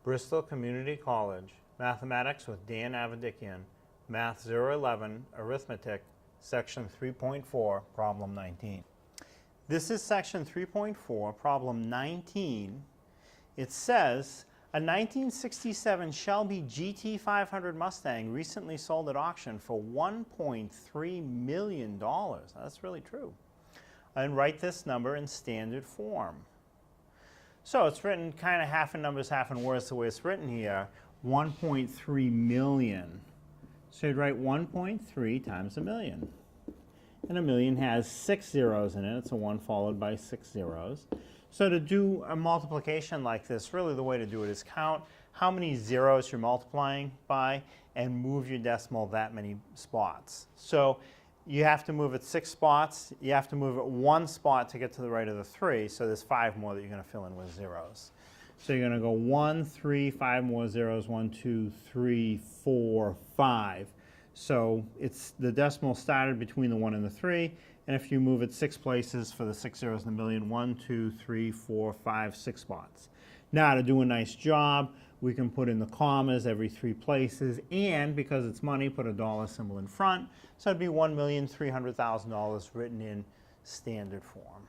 Bristol Community College, Mathematics with Dan Avedikian, Math 011, Arithmetic, Section 3.4, Problem 19. This is Section 3.4, Problem 19. It says, a 1967 Shelby GT 500 Mustang recently sold at auction for $1.3 million. That's really true. And write this number in standard form. So it's written kind of half in numbers, half in words the way it's written here. 1.3 million. So you'd write 1.3 times a million. And a million has 6 zeros in it. It's a 1 followed by 6 zeros. So to do a multiplication like this, really the way to do it is count how many zeros you're multiplying by and move your decimal that many spots. So you have to move it 6 spots. You have to move it 1 spot to get to the right of the 3. So there's 5 more that you're going to fill in with zeros. So you're going to go 1, 3, 5 more zeros, 1, 2, 3, 4, 5. So it's the decimal started between the 1 and the 3. And if you move it 6 places for the 6 zeros in the million, 1, 2, 3, 4, 5, 6 spots. Now to do a nice job, we can put in the commas every 3 places, and because it's money, put a dollar symbol in front. So it'd be $1,300,000 written in standard form.